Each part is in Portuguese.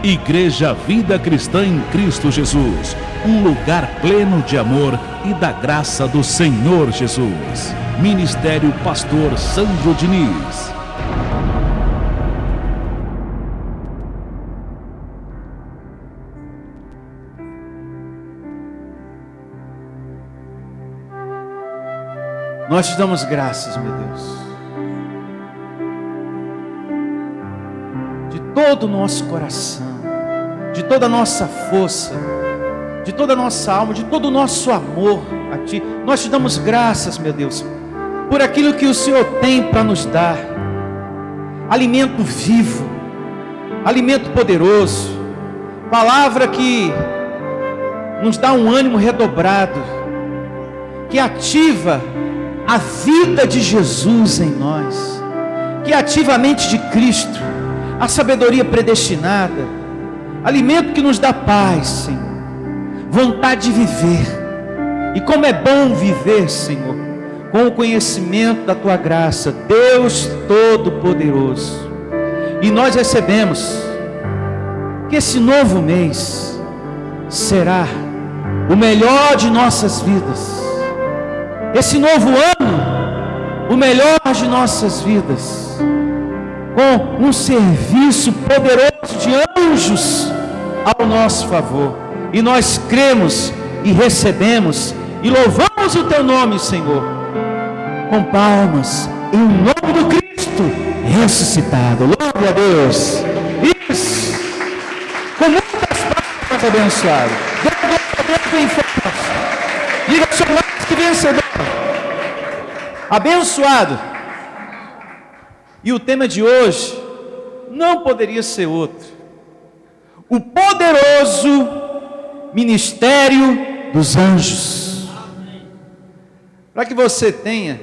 Igreja Vida Cristã em Cristo Jesus, um lugar pleno de amor e da graça do Senhor Jesus. Ministério Pastor Sandro Diniz. Nós te damos graças, meu Deus, de todo o nosso coração, de toda a nossa força, de toda a nossa alma, de todo o nosso amor a Ti. Nós te damos graças, meu Deus, por aquilo que o Senhor tem para nos dar. Alimento vivo, alimento poderoso, palavra que nos dá um ânimo redobrado, que ativa a vida de Jesus em nós, que ativa a mente de Cristo, a sabedoria predestinada, alimento que nos dá paz, Senhor, vontade de viver. E como é bom viver, Senhor, com o conhecimento da Tua graça, Deus Todo-Poderoso. E nós recebemos que esse novo mês será o melhor de nossas vidas. Esse novo ano, o melhor de nossas vidas, com um serviço poderoso de anjos ao nosso favor. E nós cremos e recebemos e louvamos o Teu nome, Senhor, com palmas, em nome do Cristo ressuscitado. Louve a Deus. Isso, com muitas palmas abençoadas. Diga, sou mais que vencedor, abençoado. E o tema de hoje não poderia ser outro: o poderoso ministério dos anjos. Para que você tenha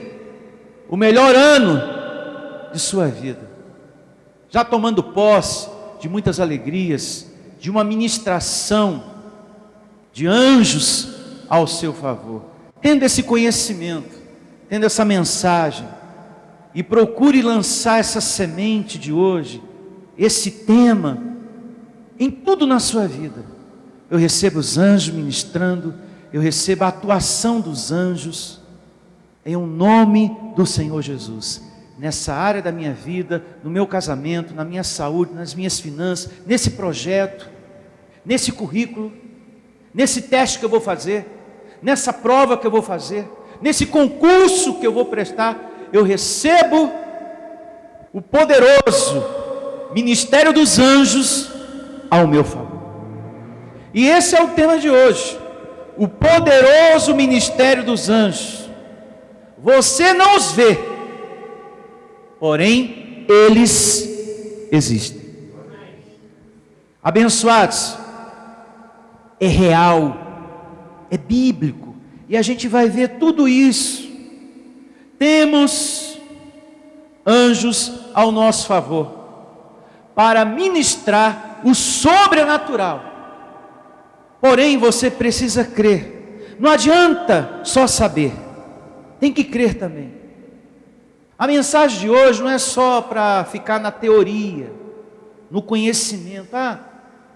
o melhor ano de sua vida, já tomando posse de muitas alegrias, de uma ministração de anjos ao seu favor, tendo esse conhecimento, tendo essa mensagem, e procure lançar essa semente de hoje, esse tema, em tudo na sua vida. Eu recebo os anjos ministrando, eu recebo a atuação dos anjos, em o nome do Senhor Jesus, nessa área da minha vida, no meu casamento, na minha saúde, nas minhas finanças, nesse projeto, nesse currículo, nesse teste que eu vou fazer, nessa prova que eu vou fazer, nesse concurso que eu vou prestar. Eu recebo o poderoso ministério dos anjos ao meu favor. E esse é o tema de hoje: o poderoso ministério dos anjos. Você não os vê, porém eles existem. Abençoados, é real, é bíblico, e a gente vai ver tudo isso. Temos anjos ao nosso favor, para ministrar o sobrenatural. Porém, você precisa crer. Não adianta só saber, tem que crer também. A mensagem de hoje não é só para ficar na teoria, no conhecimento.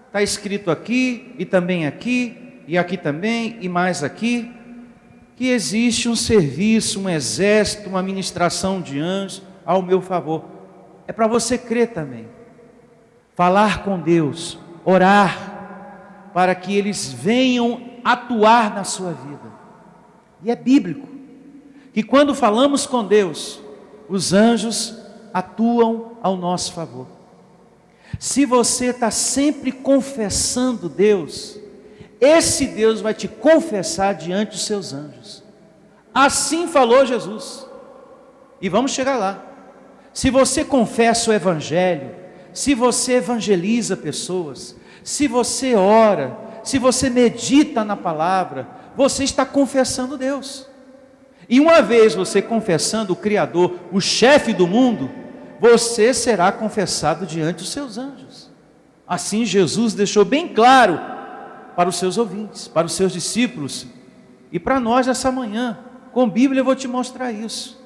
Está escrito aqui, e também aqui, e aqui também, e mais aqui, que existe um serviço, um exército, uma ministração de anjos ao meu favor. É para você crer também, falar com Deus, orar, para que eles venham atuar na sua vida. E é bíblico, que quando falamos com Deus, os anjos atuam ao nosso favor. Se você está sempre confessando Deus, esse Deus vai te confessar diante dos seus anjos. Assim falou Jesus. E vamos chegar lá. Se você confessa o Evangelho, se você evangeliza pessoas, se você ora, se você medita na palavra, você está confessando Deus. E uma vez você confessando o Criador, o chefe do mundo, você será confessado diante dos seus anjos. Assim Jesus deixou bem claro para os seus ouvintes, para os seus discípulos, e para nós nessa manhã. Com Bíblia eu vou te mostrar isso.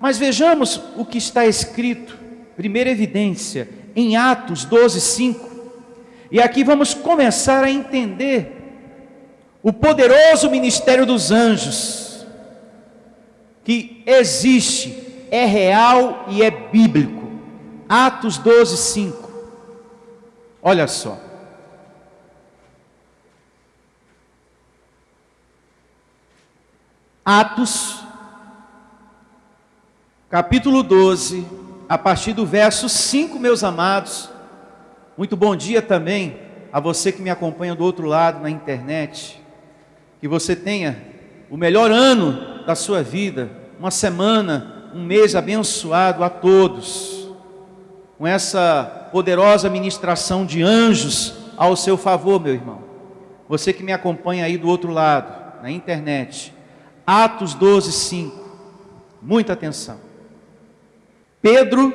Mas vejamos o que está escrito, primeira evidência, em Atos 12:5. E aqui vamos começar a entender o poderoso ministério dos anjos, que existe, é real e é bíblico. Atos 12, 5. Olha só. Atos, capítulo 12, a partir do verso 5, meus amados. Muito bom dia também a você que me acompanha do outro lado na internet. Que você tenha o melhor ano da sua vida, uma semana, um mês abençoado a todos, com essa poderosa ministração de anjos ao seu favor, meu irmão. Você que me acompanha aí do outro lado, na internet. Atos 12, 5. Muita atenção. Pedro,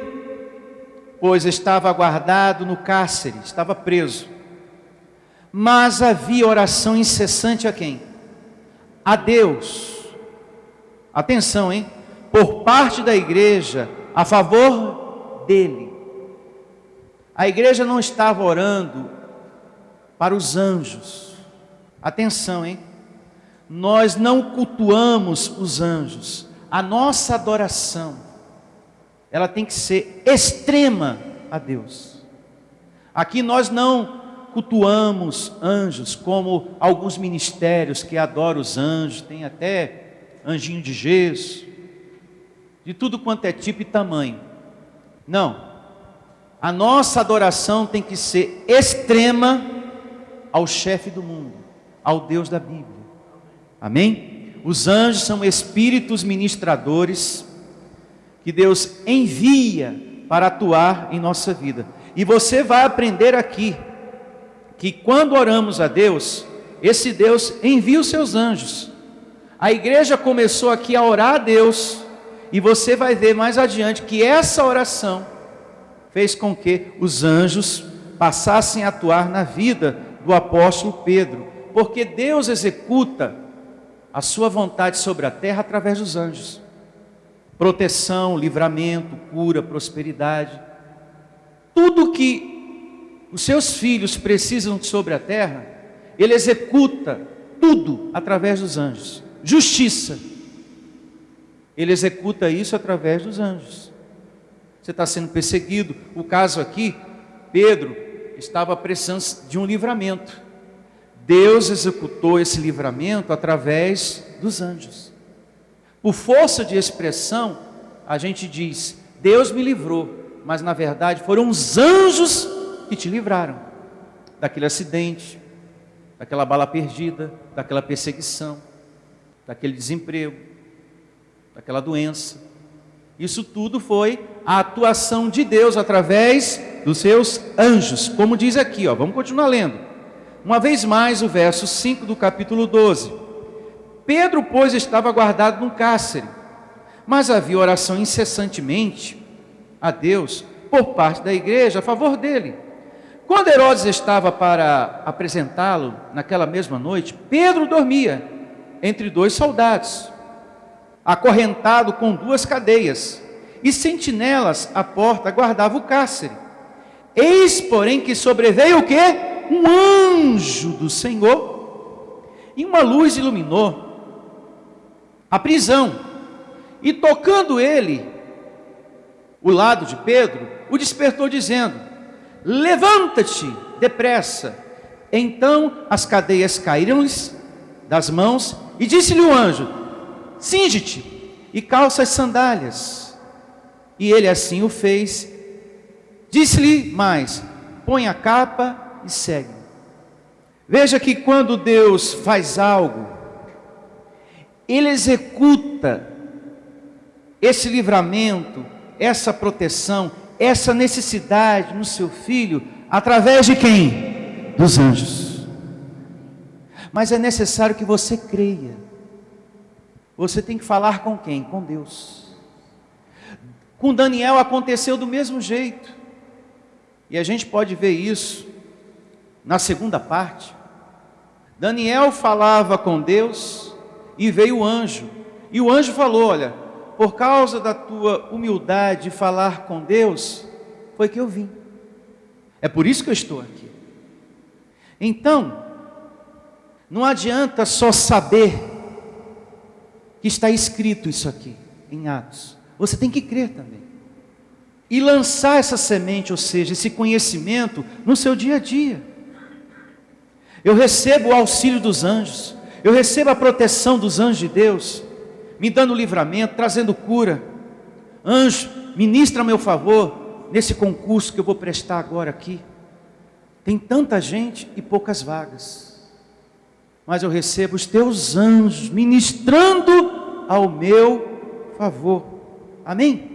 pois estava guardado no cárcere, estava preso. Mas havia oração incessante a quem? A Deus. Atenção, hein? Por parte da igreja, a favor dele. A igreja não estava orando para os anjos. Atenção, hein? Nós não cultuamos os anjos. A nossa adoração, ela tem que ser extrema a Deus. Aqui nós não cultuamos anjos como alguns ministérios que adoram os anjos, tem até anjinho de gesso, de tudo quanto é tipo e tamanho. Não. A nossa adoração tem que ser extrema ao chefe do mundo, ao Deus da Bíblia. Amém? Os anjos são espíritos ministradores que Deus envia para atuar em nossa vida. E você vai aprender aqui que quando oramos a Deus, esse Deus envia os seus anjos. A igreja começou aqui a orar a Deus, e você vai ver mais adiante que essa oração fez com que os anjos passassem a atuar na vida do apóstolo Pedro, porque Deus executa a sua vontade sobre a terra através dos anjos. Proteção, livramento, cura, prosperidade. Tudo que os seus filhos precisam sobre a terra, Ele executa tudo através dos anjos. Justiça, Ele executa isso através dos anjos. Você está sendo perseguido. O caso aqui, Pedro estava precisando de um livramento. Deus executou esse livramento através dos anjos. Por força de expressão, a gente diz, Deus me livrou, mas na verdade foram os anjos que te livraram daquele acidente, daquela bala perdida, daquela perseguição, daquele desemprego, daquela doença. Isso tudo foi a atuação de Deus através dos seus anjos, como diz aqui, vamos continuar lendo. Uma vez mais o verso 5 do capítulo 12. Pedro, pois, estava guardado num cárcere, mas havia oração incessantemente a Deus por parte da igreja a favor dele. Quando Herodes estava para apresentá-lo naquela mesma noite, Pedro dormia entre dois soldados, acorrentado com 2 cadeias, e sentinelas à porta guardavam o cárcere. Eis, porém, que sobreveio o quê? Um anjo do Senhor, e uma luz iluminou a prisão, e tocando ele o lado de Pedro, o despertou dizendo, levanta-te depressa. Então as cadeias caíram-lhes das mãos, e disse-lhe o anjo, cinge-te e calça as sandálias. E ele assim o fez. Disse-lhe mais, põe a capa e segue. Veja que quando Deus faz algo, Ele executa esse livramento, essa proteção, essa necessidade no seu filho, através de quem? Dos anjos. Mas é necessário que você creia. Você tem que falar com quem? Com Deus. Com Daniel aconteceu do mesmo jeito. E a gente pode ver isso na segunda parte. Daniel falava com Deus e veio o anjo. E o anjo falou, olha, por causa da tua humildade de falar com Deus, foi que eu vim. É por isso que eu estou aqui. Então, não adianta só saber que está escrito isso aqui em Atos. Você tem que crer também. E lançar essa semente, ou seja, esse conhecimento no seu dia a dia. Eu recebo o auxílio dos anjos. Eu recebo a proteção dos anjos de Deus, me dando livramento, trazendo cura. Anjo, ministra a meu favor nesse concurso que eu vou prestar agora aqui. Tem tanta gente e poucas vagas. Mas eu recebo os teus anjos ministrando ao meu favor. Amém?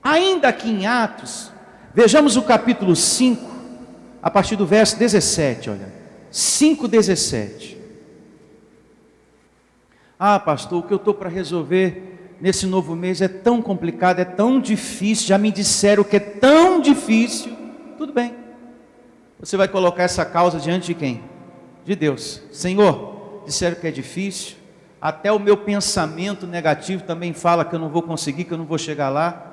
Ainda aqui em Atos, vejamos o capítulo 5, a partir do verso 17, olha. 5:17. Ah, pastor, o que eu estou para resolver nesse novo mês é tão complicado, é tão difícil, já me disseram que é tão difícil. Tudo bem. Você vai colocar essa causa diante de quem? De Deus. Senhor, disseram que é difícil, até o meu pensamento negativo também fala que eu não vou conseguir, que eu não vou chegar lá,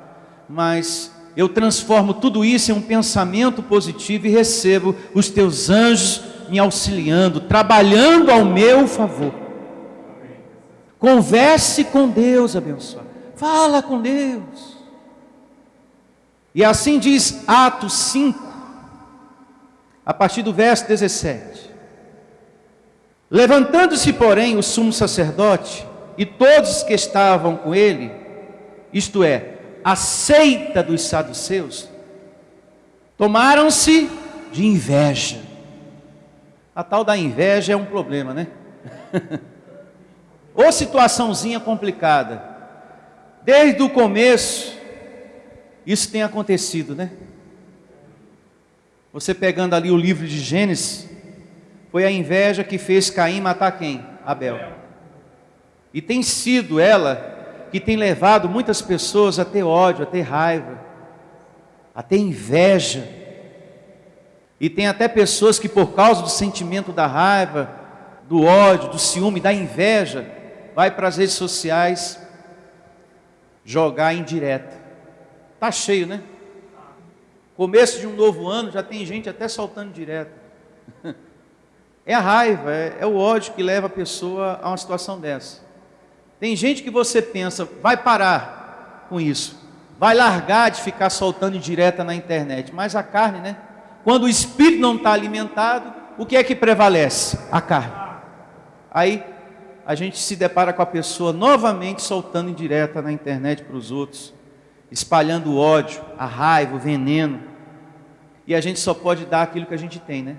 mas eu transformo tudo isso em um pensamento positivo e recebo os teus anjos me auxiliando, trabalhando ao meu favor. Converse com Deus, abençoado. Fala com Deus. E assim diz Atos 5, a partir do verso 17. Levantando-se, porém, o sumo sacerdote e todos que estavam com ele, isto é, a seita dos saduceus, tomaram-se de inveja. A tal da inveja é um problema, né? Ou situaçãozinha complicada. Desde o começo, isso tem acontecido, né? Você pegando ali o livro de Gênesis, foi a inveja que fez Caim matar quem? Abel. E tem sido ela que tem levado muitas pessoas a ter ódio, a ter raiva, a ter inveja. E tem até pessoas que por causa do sentimento da raiva, do ódio, do ciúme, da inveja, vai para as redes sociais jogar indireta. Tá cheio, né? Começo de um novo ano, já tem gente até soltando direto. É a raiva, é o ódio que leva a pessoa a uma situação dessa. Tem gente que você pensa, vai parar com isso, vai largar de ficar soltando indireta na internet, mas a carne, né? Quando o espírito não está alimentado, o que é que prevalece? A carne. Aí a gente se depara com a pessoa novamente soltando indireta na internet para os outros, espalhando o ódio, a raiva, o veneno. E a gente só pode dar aquilo que a gente tem, né?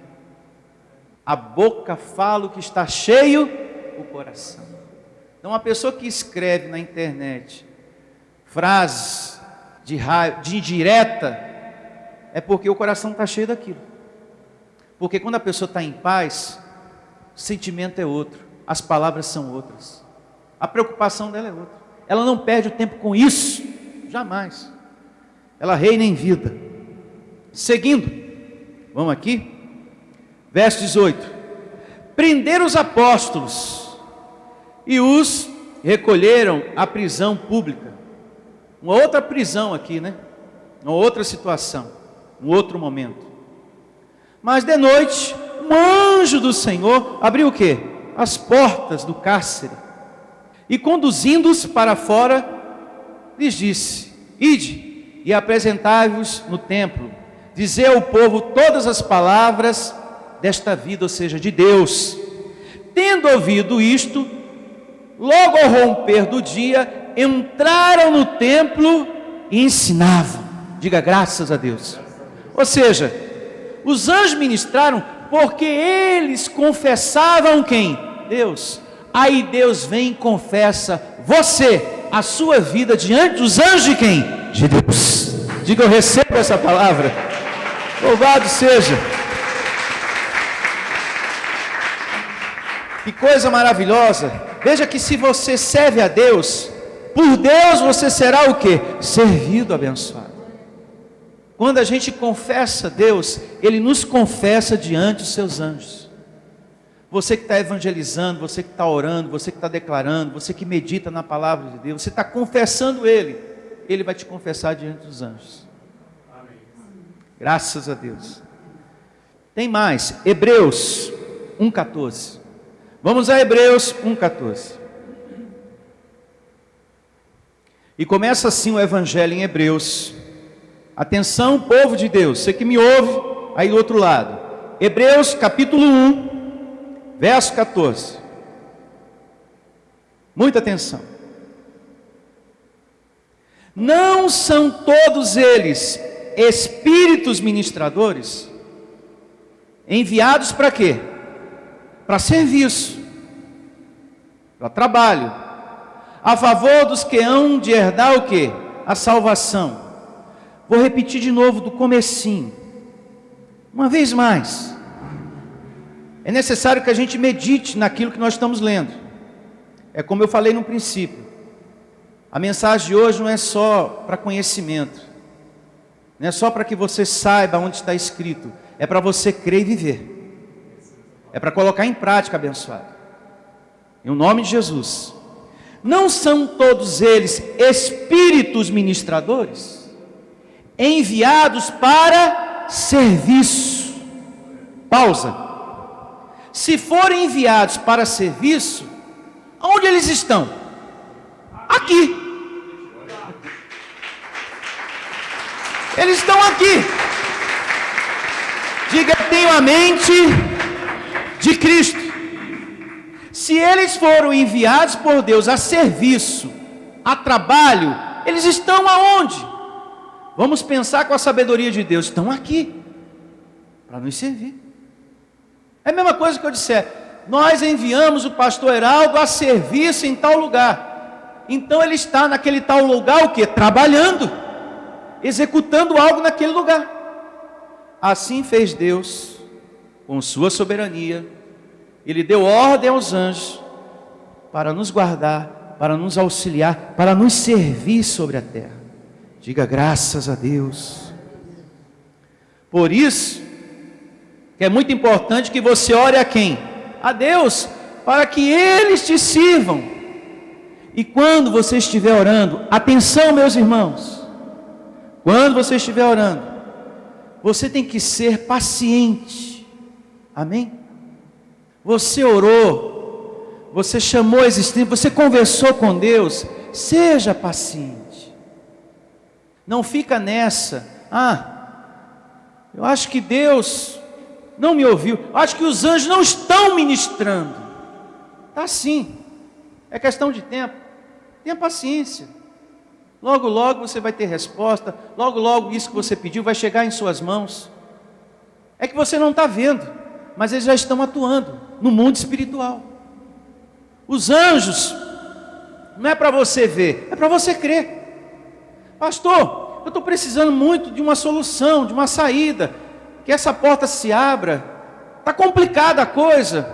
A boca fala o que está cheio, o coração. Então, uma pessoa que escreve na internet frases de raiva, de indireta, é porque o coração está cheio daquilo. Porque quando a pessoa está em paz, o sentimento é outro, as palavras são outras, a preocupação dela é outra. Ela não perde o tempo com isso, jamais. Ela reina em vida. Seguindo, vamos aqui, verso 18. Prenderam os apóstolos e os recolheram à prisão pública. Uma outra prisão aqui, né? Uma outra situação, um outro momento. Mas de noite, um anjo do Senhor abriu o quê? As portas do cárcere. E conduzindo-os para fora, lhes disse: ide e apresentai-vos no templo, dizei ao povo todas as palavras desta vida, ou seja, de Deus. Tendo ouvido isto, logo ao romper do dia, entraram no templo e ensinavam. Diga graças a Deus. Ou seja, os anjos ministraram porque eles confessavam quem? Deus. Aí Deus vem e confessa você, a sua vida diante dos anjos de quem? De Deus. Diga, eu recebo essa palavra. Louvado seja. Que coisa maravilhosa. Veja que se você serve a Deus, por Deus você será o quê? Servido, abençoado. Quando a gente confessa a Deus, Ele nos confessa diante dos seus anjos. Você que está evangelizando, você que está orando, você que está declarando, você que medita na palavra de Deus, você está confessando Ele, Ele vai te confessar diante dos anjos. Amém. Graças a Deus. Tem mais, Hebreus 1,14. Vamos a Hebreus 1,14. E começa assim o evangelho em Hebreus. Atenção, povo de Deus, você que me ouve aí do outro lado. Hebreus capítulo 1, verso 14. Muita atenção. Não são todos eles espíritos ministradores, enviados para quê? Para serviço, para trabalho, a favor dos que hão de herdar o quê? A salvação. Vou repetir de novo do comecinho, uma vez mais. É necessário que a gente medite naquilo que nós estamos lendo. É como eu falei no princípio, a mensagem de hoje não é só para conhecimento, não é só para que você saiba onde está escrito, é para você crer e viver, é para colocar em prática, abençoado, em nome de Jesus. Não são todos eles espíritos ministradores, enviados para serviço? Pausa. Se forem enviados para serviço, onde eles estão? Aqui. Eles estão aqui. Diga, eu tenho a mente de Cristo. Se eles foram enviados por Deus a serviço, a trabalho, eles estão aonde? Vamos pensar com a sabedoria de Deus. Estão aqui, para nos servir. É a mesma coisa que eu disser, nós enviamos o pastor Heraldo a serviço em tal lugar. Então ele está naquele tal lugar o quê? Trabalhando, executando algo naquele lugar. Assim fez Deus, com sua soberania. Ele deu ordem aos anjos para nos guardar, para nos auxiliar, para nos servir sobre a terra. Diga graças a Deus. Por isso, que é muito importante que você ore a quem? A Deus, para que eles te sirvam. E quando você estiver orando, atenção meus irmãos, quando você estiver orando, você tem que ser paciente, amém? Você orou, você chamou a existência, você conversou com Deus, seja paciente. Não fica nessa, eu acho que Deus não me ouviu, eu acho que os anjos não estão ministrando. Está sim, é questão de tempo, tenha paciência. Logo, logo você vai ter resposta, logo, logo isso que você pediu vai chegar em suas mãos. É que você não está vendo, mas eles já estão atuando no mundo espiritual. Os anjos, não é para você ver, é para você crer. Pastor, eu estou precisando muito de uma solução, de uma saída, que essa porta se abra, está complicada a coisa.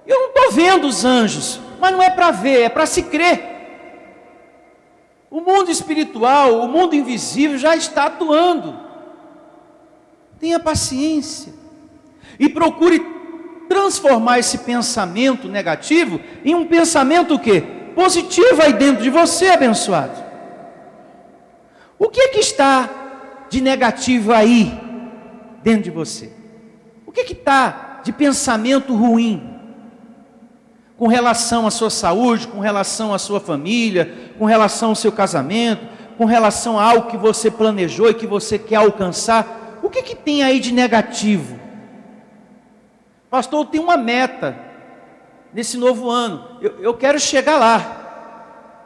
Eu não estou vendo os anjos, mas não é para ver, é para se crer. O mundo espiritual, o mundo invisível já está atuando. Tenha paciência e procure transformar esse pensamento negativo em um pensamento o quê? Positivo aí dentro de você, abençoado. O que é que está de negativo aí dentro de você? O que é que está de pensamento ruim? Com relação à sua saúde, com relação à sua família, com relação ao seu casamento, com relação a algo que você planejou e que você quer alcançar, o que tem aí de negativo? Pastor, eu tenho uma meta nesse novo ano, eu quero chegar lá,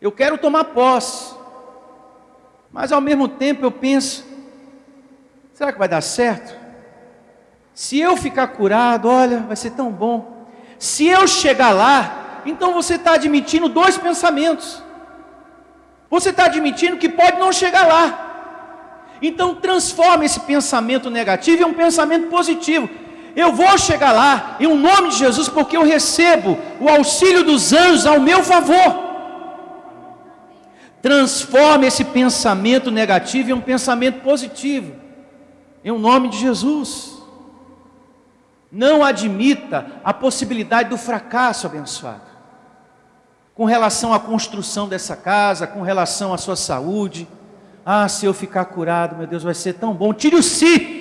eu quero tomar posse, mas ao mesmo tempo eu penso, será que vai dar certo? Se eu ficar curado, olha, vai ser tão bom. Se eu chegar lá, então você está admitindo dois pensamentos. Você está admitindo que pode não chegar lá. Então transforma esse pensamento negativo em um pensamento positivo. Eu vou chegar lá, em nome de Jesus, porque eu recebo o auxílio dos anjos ao meu favor. Transforme esse pensamento negativo em um pensamento positivo, em nome de Jesus. Não admita a possibilidade do fracasso, abençoado, com relação à construção dessa casa, com relação à sua saúde. Se eu ficar curado, meu Deus, vai ser tão bom. Tire o si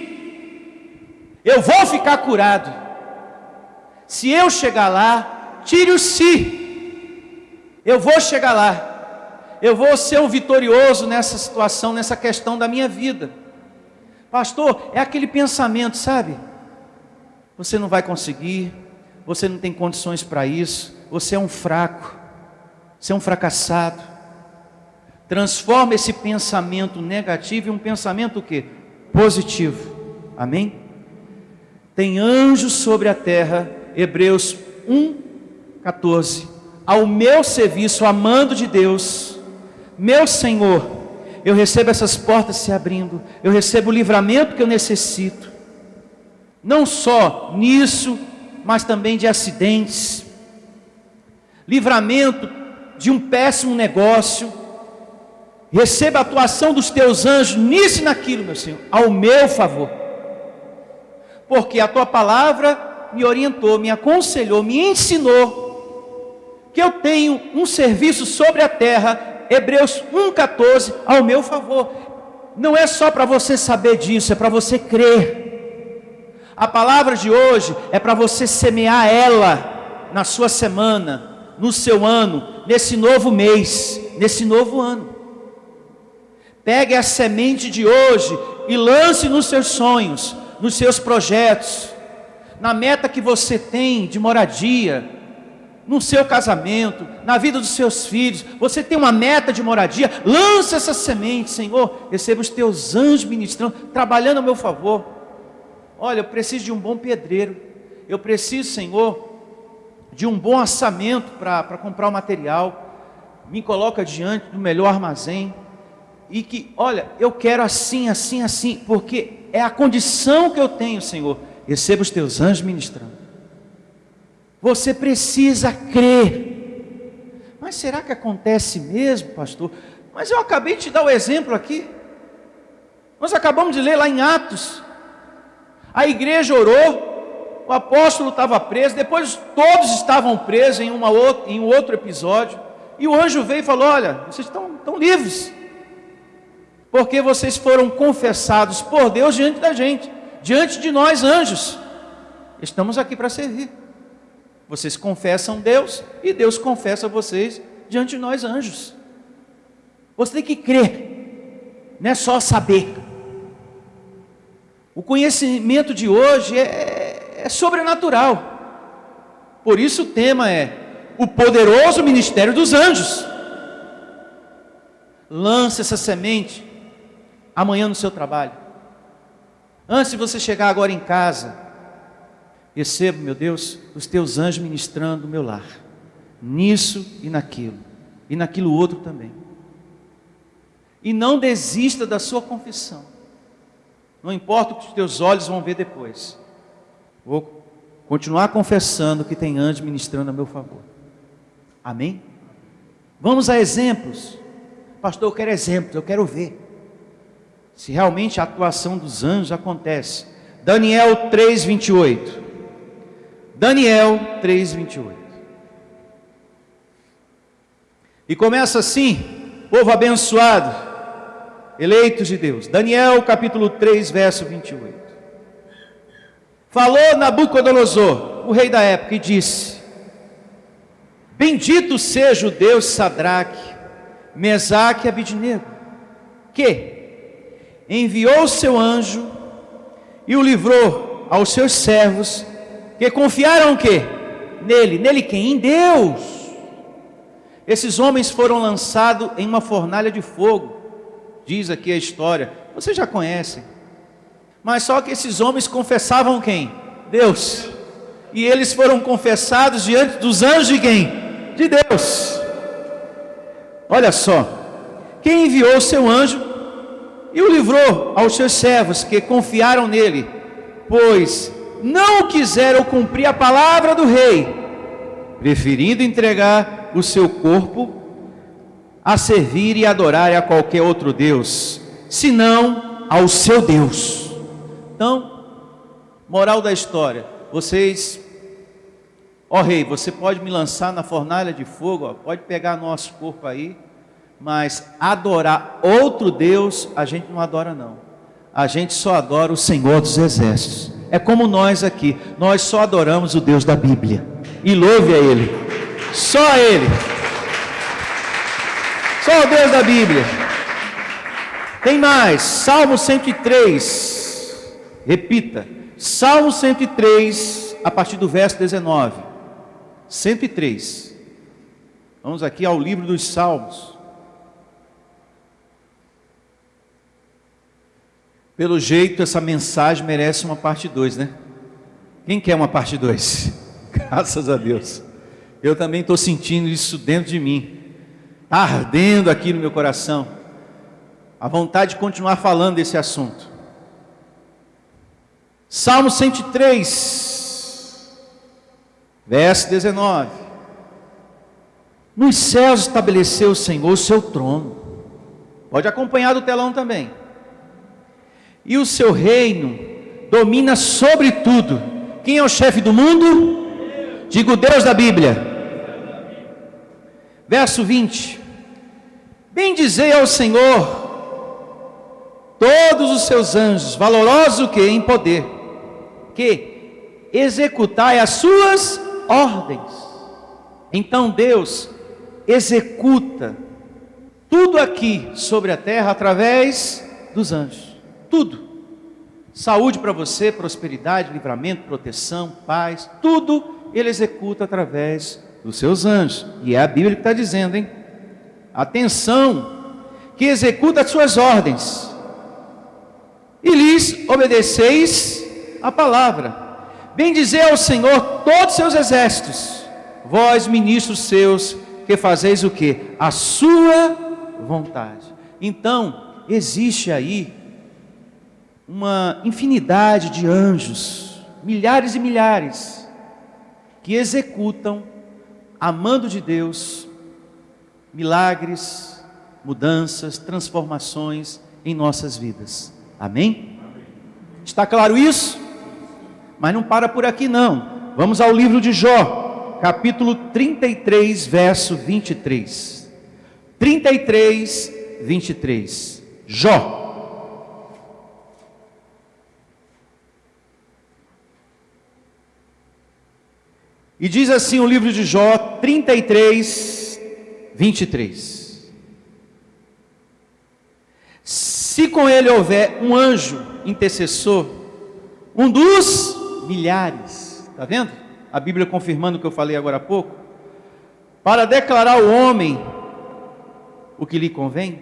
eu vou ficar curado. Se eu chegar lá, tire o se. Eu vou chegar lá. Eu vou ser um vitorioso nessa situação, nessa questão da minha vida. Pastor, é aquele pensamento, sabe? Você não vai conseguir, você não tem condições para isso, você é um fraco, você é um fracassado. Transforma esse pensamento negativo em um pensamento o quê? Positivo. Amém? Tem anjos sobre a terra, Hebreus 1:14. Ao meu serviço, amando de Deus, meu Senhor, eu recebo essas portas se abrindo, eu recebo o livramento que eu necessito. Não só nisso, mas também de acidentes, livramento de um péssimo negócio. Receba a atuação dos teus anjos nisso e naquilo, meu Senhor, ao meu favor. Porque a tua palavra me orientou, me aconselhou, me ensinou que eu tenho um serviço sobre a terra, Hebreus 1:14, ao meu favor. Não é só para você saber disso, é para você crer. A palavra de hoje é para você semear ela na sua semana, no seu ano, nesse novo mês, nesse novo ano. Pegue a semente de hoje e lance nos seus sonhos, nos seus projetos, na meta que você tem de moradia, no seu casamento, na vida dos seus filhos. Você tem uma meta de moradia, lance essa semente. Senhor, receba os teus anjos ministrando, trabalhando a meu favor. Olha, eu preciso de um bom pedreiro, eu preciso, Senhor, de um bom orçamento para comprar o material. Me coloca diante do melhor armazém, e que, olha, eu quero assim, assim, assim, porque é a condição que eu tenho, Senhor. Receba os teus anjos ministrando. Você precisa crer. Mas será que acontece mesmo, pastor? Mas eu acabei de te dar o exemplo aqui. Nós acabamos de ler lá em Atos. A igreja orou, o apóstolo estava preso, depois todos estavam presos em um outro episódio, e o anjo veio e falou: olha, vocês estão livres, porque vocês foram confessados por Deus diante da gente, diante de nós anjos. Estamos aqui para servir. Vocês confessam Deus, e Deus confessa vocês diante de nós anjos. Você tem que crer, não é só saber. O conhecimento de hoje é sobrenatural. Por isso o tema é o poderoso ministério dos anjos. Lance essa semente amanhã no seu trabalho. Antes de você chegar agora em casa, receba, meu Deus, os teus anjos ministrando o meu lar, nisso e naquilo outro também. E não desista da sua confissão. Não importa o que os teus olhos vão ver depois. Vou continuar confessando que tem anjos ministrando a meu favor. Amém? Vamos a exemplos. Pastor, eu quero exemplos, eu quero ver se realmente a atuação dos anjos acontece. Daniel 3:28. Daniel 3:28. E começa assim: povo abençoado, eleitos de Deus. Daniel capítulo 3, verso 28. Falou Nabucodonosor, o rei da época, e disse: bendito seja o Deus Sadraque, Mesaque e Abidnego, que enviou o seu anjo e o livrou aos seus servos, que confiaram o quê? Nele quem? Em Deus. Esses homens foram lançados em uma fornalha de fogo, diz aqui a história, vocês já conhecem. Mas só que esses homens confessavam quem? Deus. E eles foram confessados diante dos anjos de quem? De Deus. Olha só, quem enviou o seu anjo e o livrou aos seus servos que confiaram nele, pois não quiseram cumprir a palavra do rei, preferindo entregar o seu corpo a servir e adorar a qualquer outro Deus, senão ao seu Deus. Então, moral da história: vocês, ó rei, você pode me lançar na fornalha de fogo, ó, pode pegar nosso corpo aí, mas adorar outro Deus, a gente não adora não. A gente só adora o Senhor dos Exércitos. É como nós aqui, nós só adoramos o Deus da Bíblia. E louve a Ele, só a Ele, só o Deus da Bíblia. Tem mais, Salmo 103, repita, Salmo 103, a partir do verso 19, 103, vamos aqui ao livro dos Salmos. Pelo jeito, essa mensagem merece uma parte 2, né? Quem quer uma parte 2? Graças a Deus. Eu também estou sentindo isso dentro de mim. Está ardendo aqui no meu coração. A vontade de continuar falando desse assunto. Salmo 103, verso 19. Nos céus estabeleceu o Senhor o seu trono. Pode acompanhar do telão também. E o seu reino domina sobre tudo. Quem é o chefe do mundo? Diga o Deus da Bíblia. Verso 20. Bendizei ao Senhor todos os seus anjos, valorosos o que? Em poder, que executai as suas ordens. Então Deus executa tudo aqui sobre a terra através dos anjos. Tudo. Saúde para você, prosperidade, livramento, proteção, paz, tudo Ele executa através dos seus anjos. E é a Bíblia que está dizendo, hein? Atenção, que executa as suas ordens, e lhes obedeceis a palavra. Bendizei ao Senhor todos os seus exércitos, vós ministros seus, que fazeis o quê? A sua vontade. Então, existe aí uma infinidade de anjos, milhares e milhares, que executam, amando de Deus, milagres, mudanças, transformações em nossas vidas. Amém? Está claro isso? Mas não para por aqui não. Vamos ao livro de Jó, capítulo 33, verso 23. 33, 23. Jó. E diz assim o livro de Jó 33, 23. Se com ele houver um anjo intercessor, um dos milhares, está vendo? A Bíblia confirmando o que eu falei agora há pouco, para declarar ao homem o que lhe convém,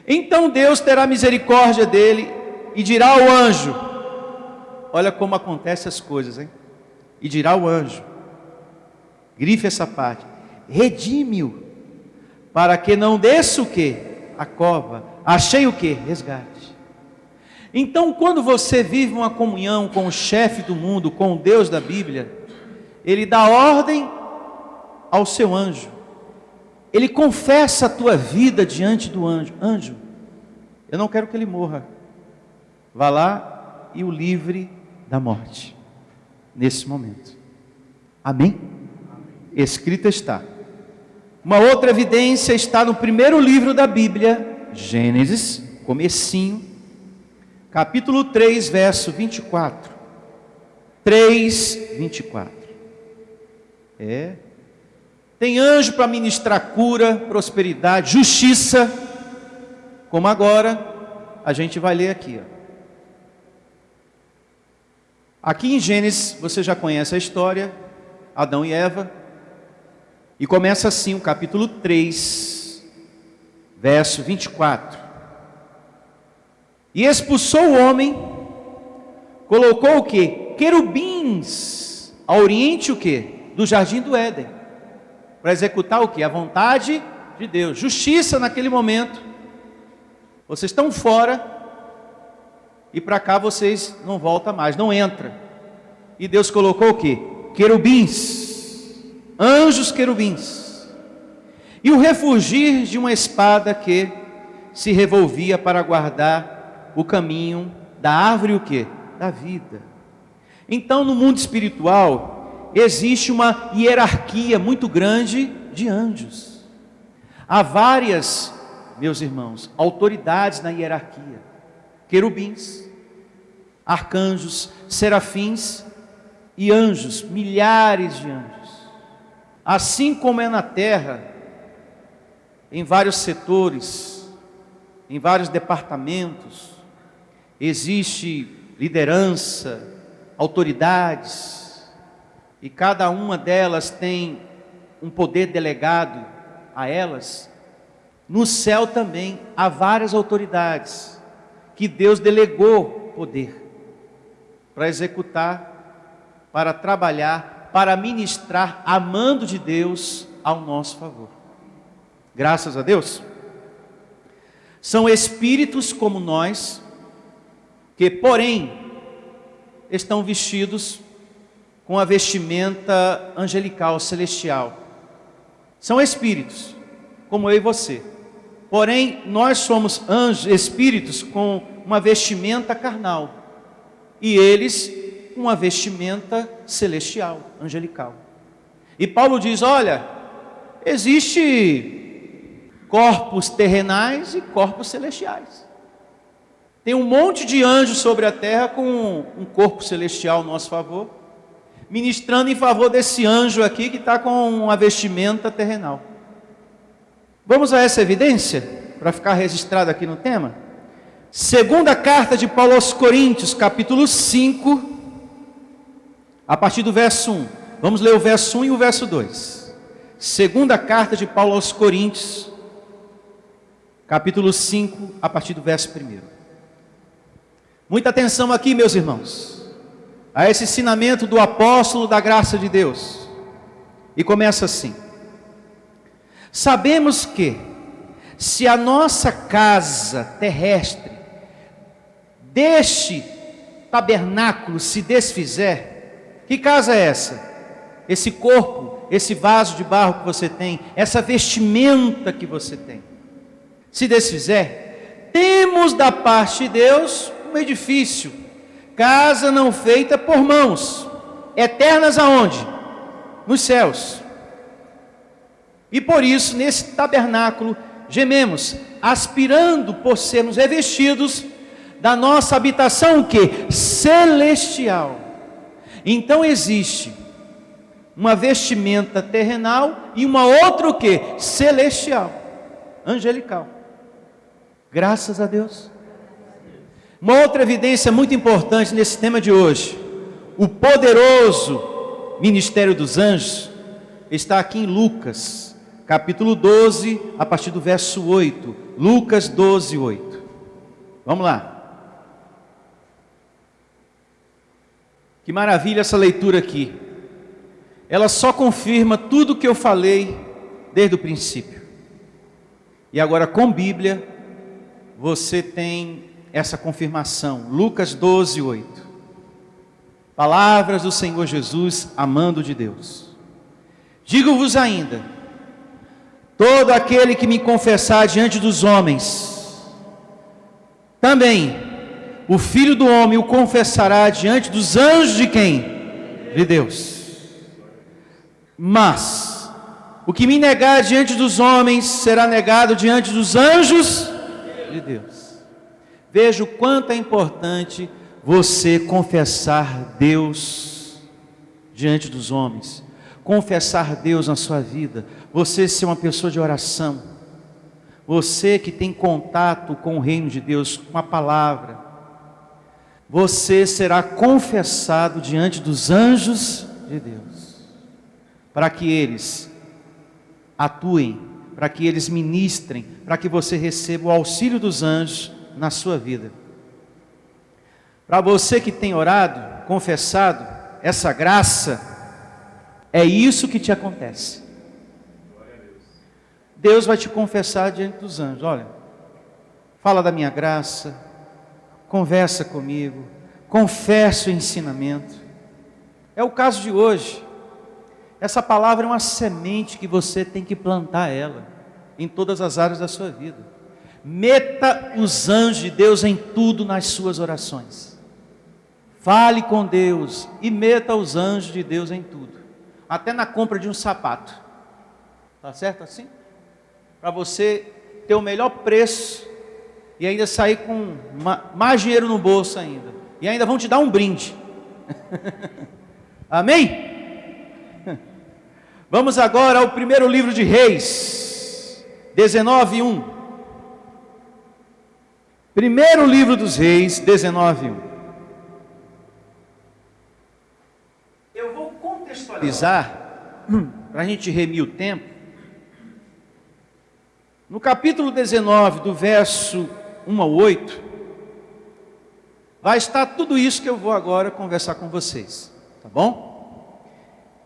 então Deus terá misericórdia dele e dirá ao anjo, olha como acontecem as coisas, hein? E dirá ao anjo, grife essa parte, redime-o, para que não desça o que? A cova, achei o que? Resgate. Então, quando você vive uma comunhão com o chefe do mundo, com o Deus da Bíblia, Ele dá ordem ao seu anjo, Ele confessa a tua vida diante do anjo, anjo, eu não quero que ele morra, vá lá e o livre da morte, nesse momento. Amém? Escrita está. Uma outra evidência está no primeiro livro da Bíblia, Gênesis, comecinho, capítulo 3, verso 24. 3, 24. Tem anjo para ministrar cura, prosperidade, justiça, como agora a gente vai ler aqui. Aqui em Gênesis, você já conhece a história, Adão e Eva. E começa assim o capítulo 3, verso 24. E expulsou o homem, colocou o que? Querubins, ao oriente o que? Do jardim do Éden, para executar o que? A vontade de Deus, justiça naquele momento. Vocês estão fora, e para cá vocês não voltam mais, não entram. E Deus colocou o que? Querubins, anjos querubins, e o refugir de uma espada que se revolvia para guardar o caminho da árvore o quê? Da vida. Então no mundo espiritual existe uma hierarquia muito grande de anjos. Há várias, meus irmãos, autoridades na hierarquia. Querubins, arcanjos, serafins e anjos, milhares de anjos. Assim como é na terra, em vários setores, em vários departamentos, existe liderança, autoridades, e cada uma delas tem um poder delegado a elas. No céu também há várias autoridades que Deus delegou poder para executar, para trabalhar, para ministrar a mando de Deus ao nosso favor. Graças a Deus. São espíritos como nós, que porém estão vestidos com a vestimenta angelical, celestial. São espíritos, como eu e você. Porém, nós somos anjos, espíritos com uma vestimenta carnal. E eles com uma vestimenta celestial, angelical. E Paulo diz, olha, existe corpos terrenais e corpos celestiais. Tem um monte de anjos sobre a terra com um corpo celestial ao nosso favor, ministrando em favor desse anjo aqui que está com uma vestimenta terrenal. Vamos a essa evidência, para ficar registrado aqui no tema? Segunda carta de Paulo aos Coríntios, capítulo 5, a partir do verso 1. Vamos ler o verso 1 e o verso 2. Segunda carta de Paulo aos Coríntios, capítulo 5, a partir do verso 1. Muita atenção aqui, meus irmãos, a esse ensinamento do apóstolo da graça de Deus. E começa assim: sabemos que, se a nossa casa terrestre deste tabernáculo se desfizer, que casa é essa? Esse corpo, esse vaso de barro que você tem, essa vestimenta que você tem, se desfizer, temos da parte de Deus um edifício, casa não feita por mãos, eternas aonde? Nos céus. E por isso, nesse tabernáculo, gememos, aspirando por sermos revestidos da nossa habitação, o que? Celestial. Então existe uma vestimenta terrenal e uma outra o que? Celestial, angelical. Graças a Deus. Uma outra evidência muito importante nesse tema de hoje, o poderoso ministério dos anjos, está aqui em Lucas, capítulo 12, a partir do verso 8. Lucas 12, 8. Vamos lá. Que maravilha essa leitura aqui. Ela só confirma tudo o que eu falei desde o princípio. E agora com Bíblia, você tem essa confirmação. Lucas 12, 8. Palavras do Senhor Jesus, amando de Deus. Digo-vos ainda, todo aquele que me confessar diante dos homens, também o Filho do Homem o confessará diante dos anjos de quem? De Deus. Mas o que me negar diante dos homens será negado diante dos anjos de Deus. Veja o quanto é importante você confessar Deus diante dos homens, confessar Deus na sua vida, você ser uma pessoa de oração, você que tem contato com o reino de Deus, com a palavra, você será confessado diante dos anjos de Deus, para que eles atuem, para que eles ministrem, para que você receba o auxílio dos anjos na sua vida. Para você que tem orado, confessado essa graça, é isso que te acontece. Deus vai te confessar diante dos anjos. Olha, fala da minha graça, conversa comigo, confessa o ensinamento. É o caso de hoje. Essa palavra é uma semente que você tem que plantar ela em todas as áreas da sua vida. Meta os anjos de Deus em tudo nas suas orações. Fale com Deus e meta os anjos de Deus em tudo. Até na compra de um sapato. Tá certo assim? Para você ter o melhor preço e ainda sair com mais dinheiro no bolso ainda. e ainda vão te dar um brinde. Amém? Vamos agora ao primeiro livro de Reis, 19:1. Primeiro livro dos Reis, 19:1. Eu vou contextualizar, para a gente remir o tempo. No capítulo 19, do verso 1 ao 8, vai estar tudo isso que eu vou agora conversar com vocês, tá bom?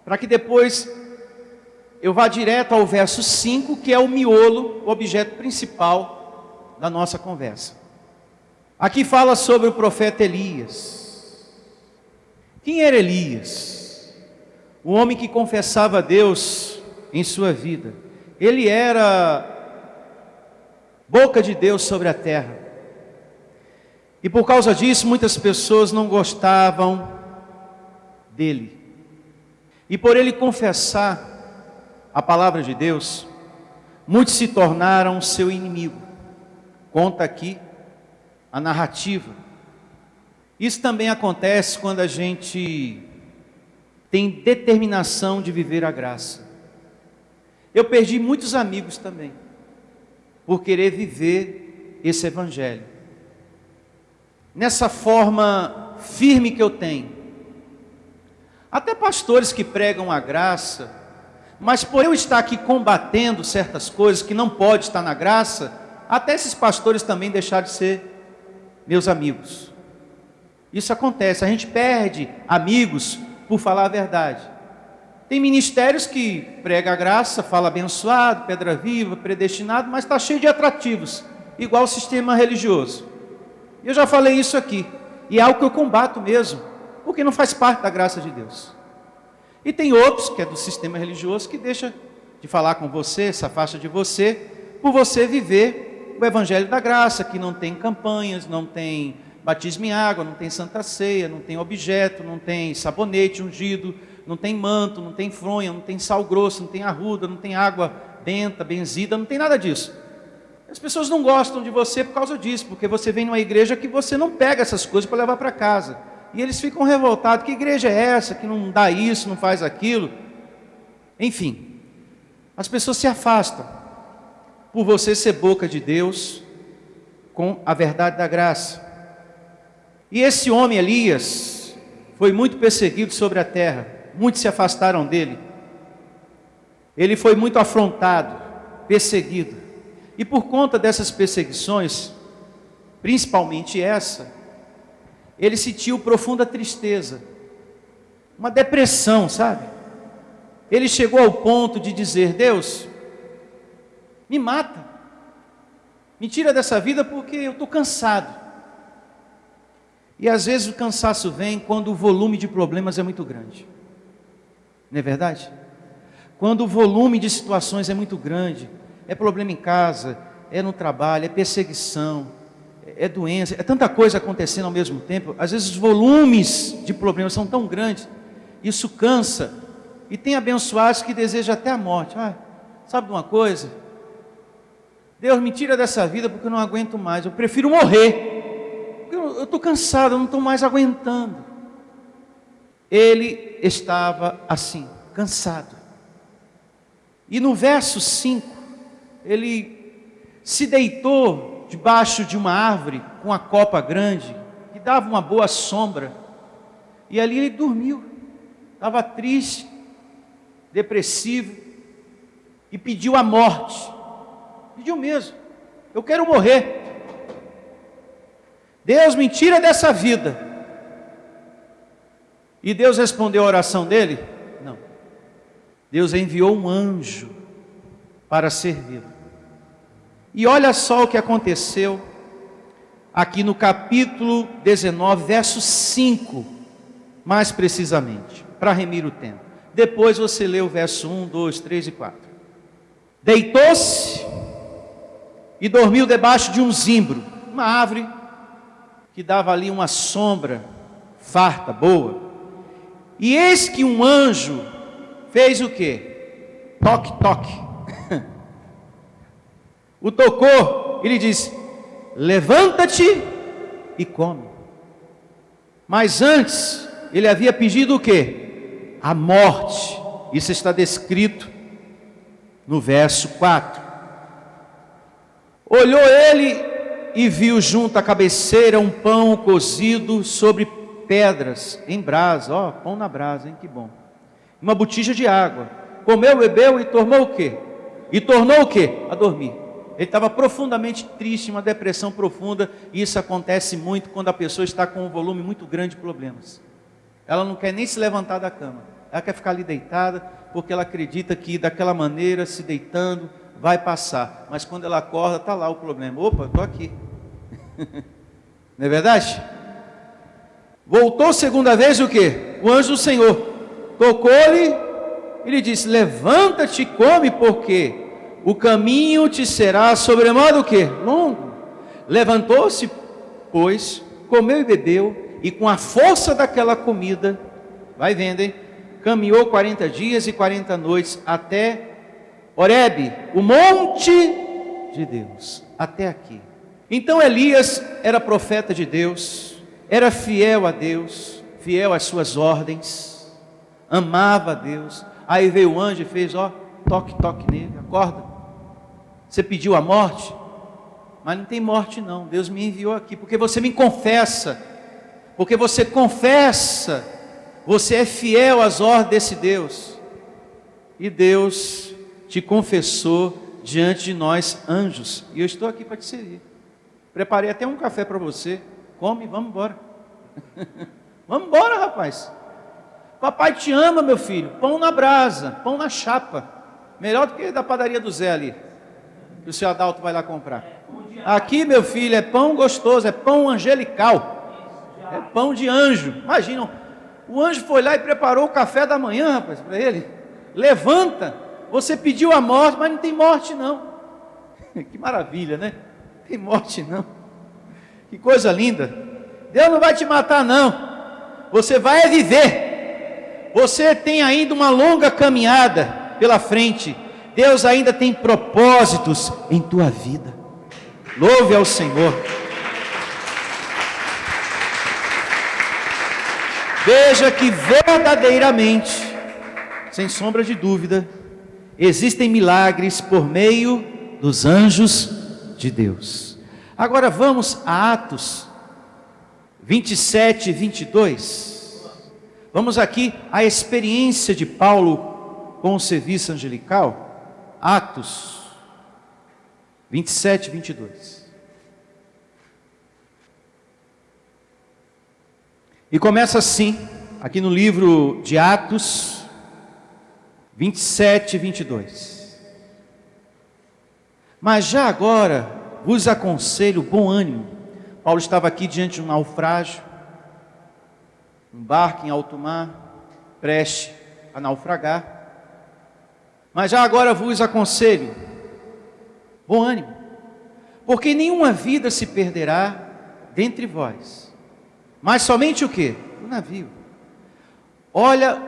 Para que depois eu vá direto ao verso 5, que é o miolo, o objeto principal da nossa conversa. Aqui fala sobre o profeta Elias. Quem era Elias? O homem que confessava a Deus em sua vida. Ele era boca de Deus sobre a terra. E por causa disso, muitas pessoas não gostavam dele. E por ele confessar a palavra de Deus, muitos se tornaram seu inimigo. Conta aqui a narrativa. Isso também acontece quando a gente tem determinação de viver a graça. Eu perdi muitos amigos também, por querer viver esse evangelho. Nessa forma firme que eu tenho. Até pastores que pregam a graça, mas por eu estar aqui combatendo certas coisas que não pode estar na graça, até esses pastores também deixaram de ser meus amigos. Isso acontece, a gente perde amigos por falar a verdade. Tem ministérios que prega a graça, fala abençoado, pedra viva, predestinado, mas está cheio de atrativos, igual o sistema religioso. Eu já falei isso aqui, e é algo que eu combato mesmo, porque não faz parte da graça de Deus. E tem outros, que é do sistema religioso, que deixa de falar com você, se afasta de você, por você viver o evangelho da graça, que não tem campanhas, não tem batismo em água, não tem santa ceia, não tem objeto, não tem sabonete ungido, não tem manto, não tem fronha, não tem sal grosso, não tem arruda, não tem água benta, benzida, não tem nada disso. As pessoas não gostam de você por causa disso, porque você vem numa igreja que você não pega essas coisas para levar para casa. E eles ficam revoltados, que igreja é essa, que não dá isso, não faz aquilo. Enfim, as pessoas se afastam, por você ser boca de Deus, com a verdade da graça. E esse homem Elias, foi muito perseguido sobre a terra, muitos se afastaram dele. Ele foi muito afrontado, perseguido. E por conta dessas perseguições, principalmente essa, ele sentiu profunda tristeza, uma depressão, sabe? Ele chegou ao ponto de dizer: Deus, me mata, me tira dessa vida porque eu estou cansado. E às vezes o cansaço vem quando o volume de problemas é muito grande, não é verdade? Quando o volume de situações é muito grande, é problema em casa, é no trabalho, é perseguição, é doença, é tanta coisa acontecendo ao mesmo tempo. Às vezes os volumes de problemas são tão grandes, isso cansa. E tem abençoados que desejam até a morte. Sabe de uma coisa? Deus, me tira dessa vida porque eu não aguento mais, eu prefiro morrer, porque eu estou cansado, eu não estou mais aguentando. Ele estava assim, cansado. E no verso 5, ele se deitou debaixo de uma árvore com uma copa grande, que dava uma boa sombra, e ali ele dormiu. Estava triste, depressivo, e pediu a morte. Pediu mesmo: eu quero morrer. Deus, me tira dessa vida. E Deus respondeu a oração dele? Não. Deus enviou um anjo para servi-lo. E olha só o que aconteceu aqui no capítulo 19, verso 5, mais precisamente, para remir o tempo. Depois você lê o verso 1, 2, 3 e 4. Deitou-se e dormiu debaixo de um zimbro, uma árvore que dava ali uma sombra farta, boa. E eis que um anjo fez o quê? Toque, toque. O tocou e lhe disse: levanta-te e come. Mas antes, ele havia pedido o quê? A morte. Isso está descrito no verso 4. Olhou ele e viu junto à cabeceira um pão cozido sobre pedras, em brasa. Ó, pão na brasa, hein? Que bom. Uma botija de água. Comeu, bebeu e tornou o quê? A dormir. Ele estava profundamente triste, uma depressão profunda, e isso acontece muito quando a pessoa está com um volume muito grande de problemas. Ela não quer nem se levantar da cama, ela quer ficar ali deitada, porque ela acredita que daquela maneira, se deitando, vai passar. Mas quando ela acorda, está lá o problema. Opa, estou aqui. Não é verdade? Voltou segunda vez o quê? O anjo do Senhor tocou-lhe e lhe disse: levanta-te e come, porque o caminho te será sobremodo o quê? Longo. Levantou-se, pois, comeu e bebeu, e com a força daquela comida, vai vendo, hein? Caminhou 40 dias e 40 noites até Horebe, o monte de Deus. Até aqui. Então Elias era profeta de Deus, era fiel a Deus, fiel às suas ordens, amava a Deus. Aí veio o anjo e fez, ó, toque nele, acorda. Você pediu a morte? Mas não tem morte não, Deus me enviou aqui, porque você me confessa, porque você confessa, você é fiel às ordens desse Deus, e Deus te confessou diante de nós, anjos, e eu estou aqui para te servir. Preparei até um café para você, come, vamos embora. Vamos embora, rapaz. Papai te ama, meu filho, pão na brasa, pão na chapa, melhor do que da padaria do Zé ali, que o seu Adalto vai lá comprar. Aqui, meu filho, é pão gostoso, é pão angelical, é pão de anjo. Imagina, o anjo foi lá e preparou o café da manhã, rapaz, para ele. Levanta, você pediu a morte, mas não tem morte não. Que maravilha, né? Não tem morte não. Que coisa linda. Deus não vai te matar não, você vai viver. Você tem ainda uma longa caminhada pela frente. Deus ainda tem propósitos em tua vida. Louve ao Senhor. Veja que verdadeiramente, sem sombra de dúvida, existem milagres por meio dos anjos de Deus. Agora vamos a Atos 27 e 22. Vamos aqui à experiência de Paulo com o serviço angelical. Atos 27 e 22. E começa assim, aqui no livro de Atos 27 e 22. Mas já agora vos aconselho bom ânimo. Paulo estava aqui diante de um naufrágio, um barco em alto mar, prestes a naufragar. Mas já agora vos aconselho, bom ânimo, porque nenhuma vida se perderá dentre vós, mas somente o quê? O navio. Olha,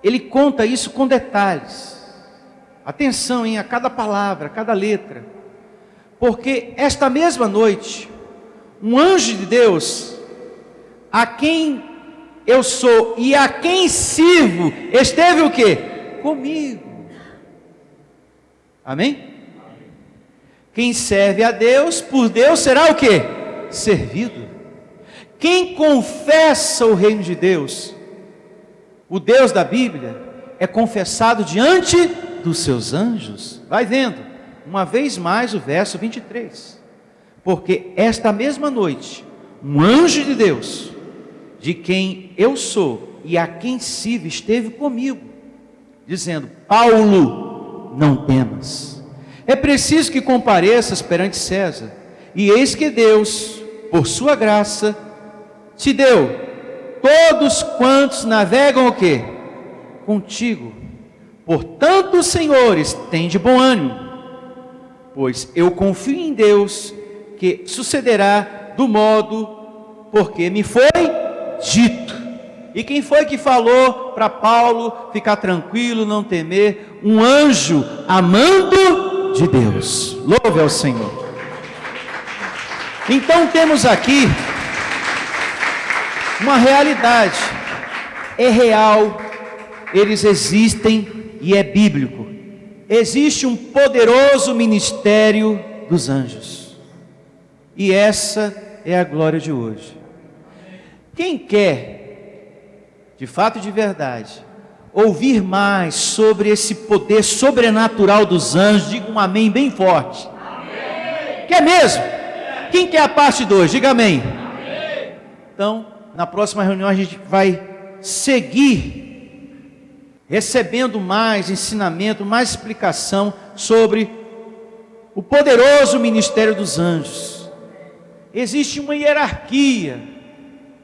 ele conta isso com detalhes. Atenção, hein, a cada palavra, a cada letra, porque esta mesma noite, um anjo de Deus, a quem eu sou e a quem sirvo, esteve o quê? Comigo. Amém? Quem serve a Deus, por Deus será o quê? Servido. Quem confessa o reino de Deus, o Deus da Bíblia, é confessado diante dos seus anjos. Vai vendo, uma vez mais o verso 23. Porque esta mesma noite, um anjo de Deus, de quem eu sou e a quem sirvo, esteve comigo, dizendo: Paulo, não temas, é preciso que compareças perante César, e eis que Deus, por sua graça, te deu todos quantos navegam o quê? Contigo. Portanto, senhores, tende bom ânimo, pois eu confio em Deus, que sucederá do modo porque me foi dito. E quem foi que falou para Paulo ficar tranquilo, não temer? Um anjo amando de Deus. Louve ao Senhor. Então temos aqui uma realidade. É real, eles existem e é bíblico. Existe um poderoso ministério dos anjos. E essa é a glória de hoje. Quem quer, de fato e de verdade, ouvir mais sobre esse poder sobrenatural dos anjos, diga um amém bem forte. Amém. Quer mesmo? Quem quer a parte 2? Diga amém. Amém. Então, na próxima reunião a gente vai seguir recebendo mais ensinamento, mais explicação sobre o poderoso ministério dos anjos. Existe uma hierarquia,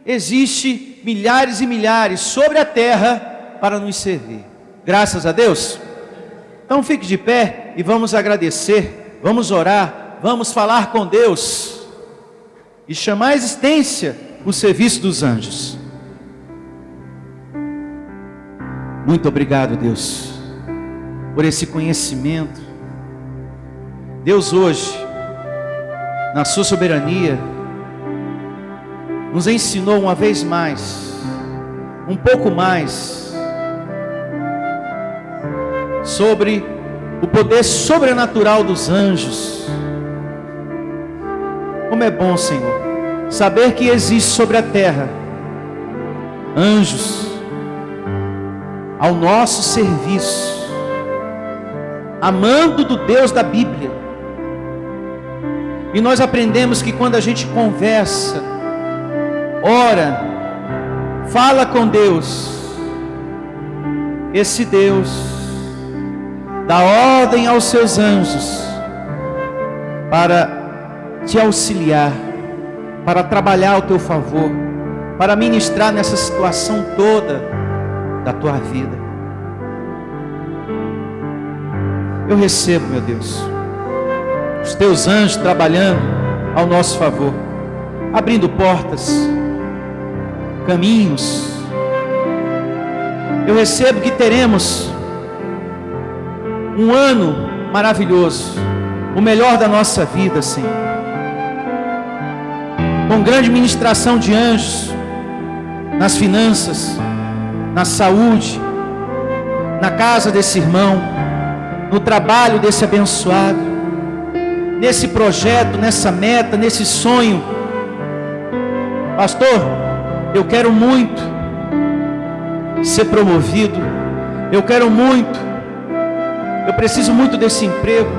existe milhares e milhares sobre a terra para nos servir. Graças a Deus. Então fique de pé e vamos agradecer, vamos orar, vamos falar com Deus e chamar à existência o serviço dos anjos. Muito obrigado, Deus, por esse conhecimento. Deus hoje, na sua soberania, nos ensinou uma vez mais, um pouco mais, sobre o poder sobrenatural dos anjos. Como é bom, Senhor, saber que existe sobre a terra anjos ao nosso serviço, amando do Deus da Bíblia. E nós aprendemos que quando a gente conversa, ora, fala com Deus, esse Deus dá ordem aos seus anjos para te auxiliar, para trabalhar ao teu favor, para ministrar nessa situação toda da tua vida. Eu recebo, meu Deus, os teus anjos trabalhando ao nosso favor, abrindo portas, caminhos. Eu recebo que teremos um ano maravilhoso, o melhor da nossa vida, Senhor, com grande ministração de anjos nas finanças, na saúde, na casa desse irmão, no trabalho desse abençoado, nesse projeto, nessa meta, nesse sonho. Pastor, eu quero muito ser promovido, eu quero muito, eu preciso muito desse emprego,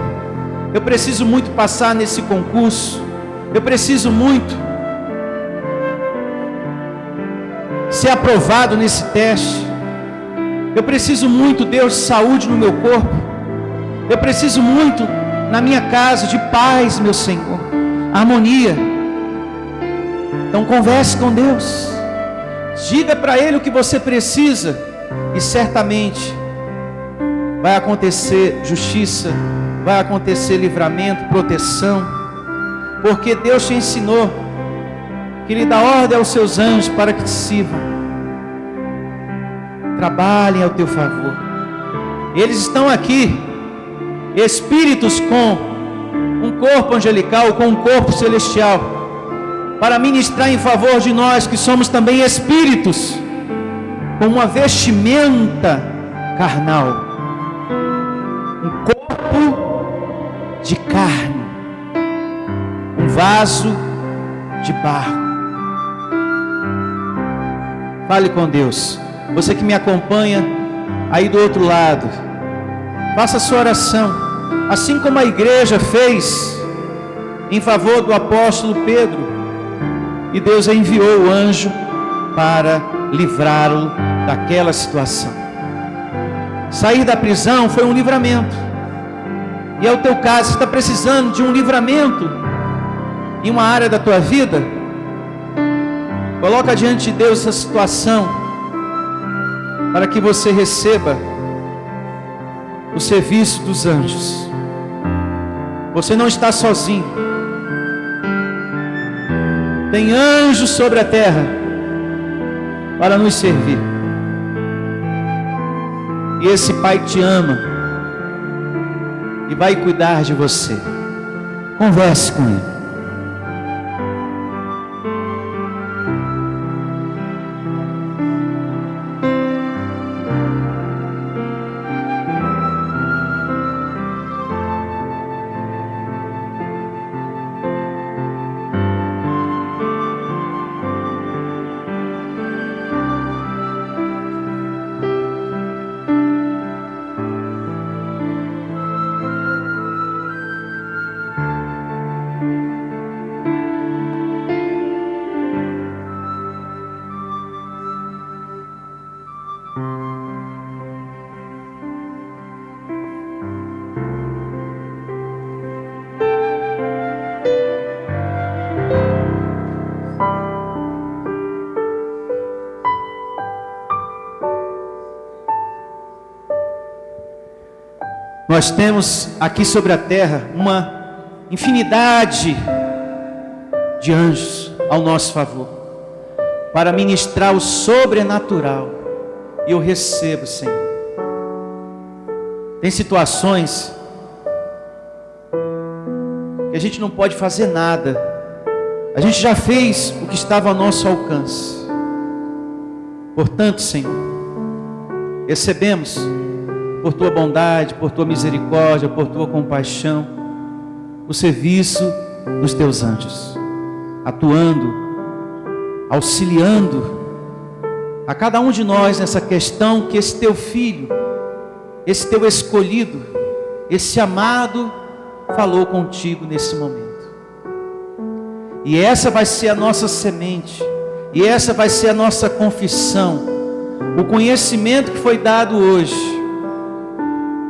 eu preciso muito passar nesse concurso, eu preciso muito ser aprovado nesse teste, eu preciso muito, Deus, de saúde no meu corpo, eu preciso muito na minha casa de paz, meu Senhor, harmonia. Então converse com Deus, diga para Ele o que você precisa, e certamente vai acontecer justiça, vai acontecer livramento, proteção, porque Deus te ensinou que Ele dá ordem aos seus anjos para que te sirvam, trabalhem ao teu favor. Eles estão aqui, espíritos com um corpo angelical, com um corpo celestial, para ministrar em favor de nós que somos também espíritos, com uma vestimenta carnal, um corpo de carne, um vaso de barro. Fale com Deus. Você que me acompanha aí do outro lado, faça a sua oração, assim como a igreja fez em favor do apóstolo Pedro, e Deus enviou o anjo para livrá-lo daquela situação. Sair da prisão foi um livramento, e é o teu caso. Você está precisando de um livramento em uma área da tua vida? Coloca diante de Deus essa situação, para que você receba o serviço dos anjos. Você não está sozinho. Tem anjos sobre a terra para nos servir. E esse Pai te ama e vai cuidar de você. Converse com Ele. Nós temos aqui sobre a terra uma infinidade de anjos ao nosso favor, para ministrar o sobrenatural. E eu recebo, Senhor. Tem situações que a gente não pode fazer nada. A gente já fez o que estava ao nosso alcance. Portanto, Senhor, recebemos por Tua bondade, por Tua misericórdia, por Tua compaixão, o serviço dos Teus anjos, atuando, auxiliando a cada um de nós nessa questão que esse Teu Filho, esse Teu escolhido, esse amado, falou contigo nesse momento. E essa vai ser a nossa semente, e essa vai ser a nossa confissão, o conhecimento que foi dado hoje,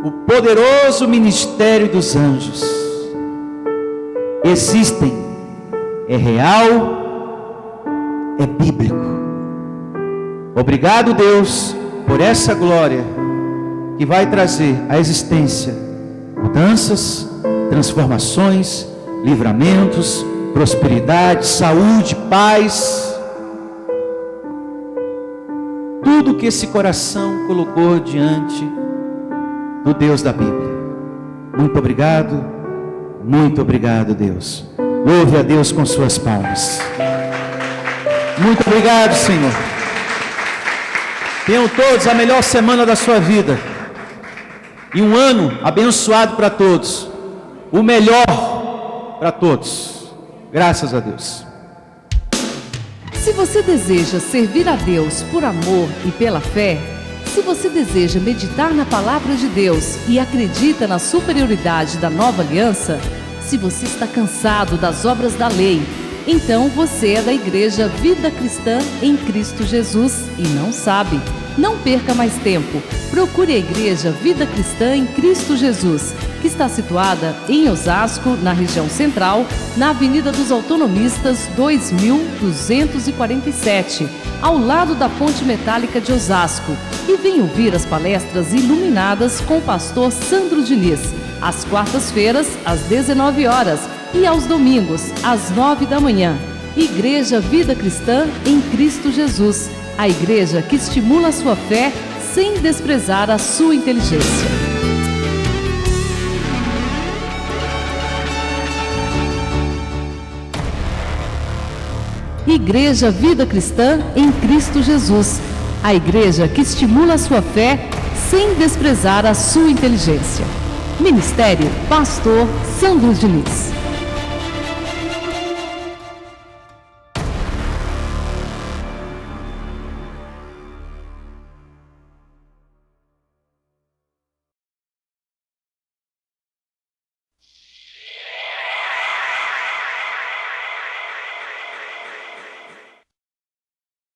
o poderoso ministério dos anjos. Existem, é real, é bíblico. Obrigado, Deus, por essa glória que vai trazer à existência mudanças, transformações, livramentos, prosperidade, saúde, paz. Tudo que esse coração colocou diante do Deus da Bíblia. Muito obrigado, Deus. Louve a Deus com suas palmas. Muito obrigado, Senhor. Tenham todos a melhor semana da sua vida. E um ano abençoado para todos. O melhor para todos. Graças a Deus. Se você deseja servir a Deus por amor e pela fé, se você deseja meditar na palavra de Deus e acredita na superioridade da nova aliança, se você está cansado das obras da lei, então você é da Igreja Vida Cristã em Cristo Jesus e não sabe. Não perca mais tempo. Procure a Igreja Vida Cristã em Cristo Jesus, que está situada em Osasco, na região central, na Avenida dos Autonomistas 2247, ao lado da Ponte Metálica de Osasco. E venha ouvir as palestras iluminadas com o pastor Sandro Diniz, às quartas-feiras, às 19 horas e aos domingos, às 9 da manhã. Igreja Vida Cristã em Cristo Jesus, a igreja que estimula a sua fé sem desprezar a sua inteligência. Igreja Vida Cristã em Cristo Jesus, a igreja que estimula a sua fé sem desprezar a sua inteligência. Ministério Pastor Sandro Diniz.